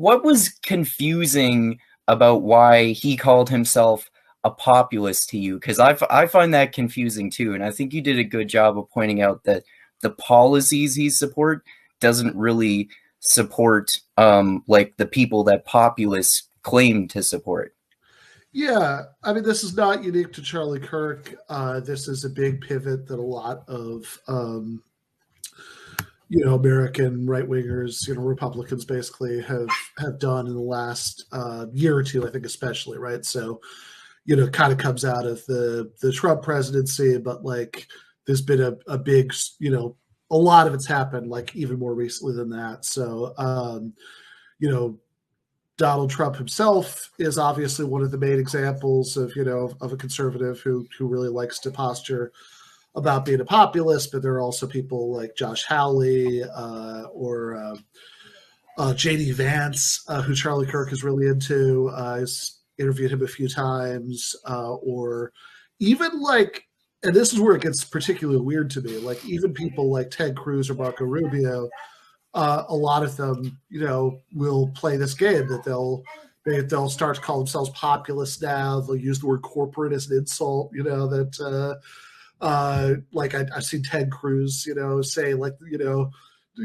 what was confusing about why he called himself a populist to you? Because I find that confusing too, and I think you did a good job of pointing out that the policies he support doesn't really support like the people that populists claim to support. Yeah, I mean, this is not unique to Charlie Kirk. This is a big pivot that a lot of American right wingers, Republicans basically have done in the last year or two, I think, especially, right? So, kind of comes out of the Trump presidency, but like there's been a big, a lot of it's happened like even more recently than that. So, Donald Trump himself is obviously one of the main examples of a conservative who really likes to posture about being a populist, but there are also people like Josh Hawley or J.D. Vance, who Charlie Kirk is really into. He's interviewed him a few times, or even like, and this is where it gets particularly weird to me, like even people like Ted Cruz or Marco Rubio, a lot of them, will play this game that they'll start to call themselves populists now. They'll use the word corporate as an insult, like I've seen Ted Cruz, say like,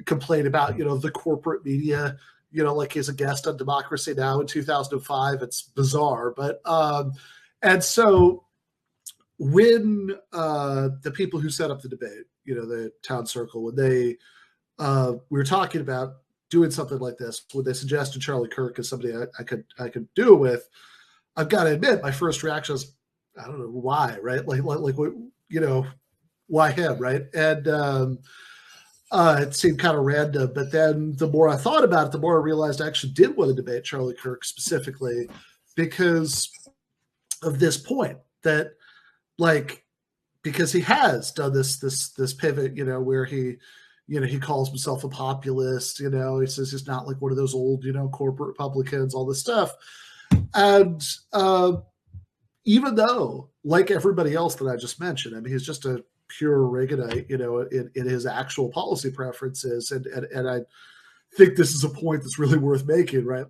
complain about, the corporate media, like he's a guest on Democracy Now! In 2005. It's bizarre. But, and so when the people who set up the debate, the town circle, when we were talking about doing something like this, when they suggested Charlie Kirk as somebody I could do it with, I've got to admit, my first reaction was, I don't know why, right? Like what, why him, right? And it seemed kind of random, but then the more I thought about it, the more I realized I actually did want to debate Charlie Kirk specifically because of this point that, like, because he has done this pivot, where he calls himself a populist, he says he's not like one of those old, corporate Republicans, all this stuff. And even though, like everybody else that I just mentioned, I mean, he's just a pure Reaganite, in his actual policy preferences. And I think this is a point that's really worth making, right?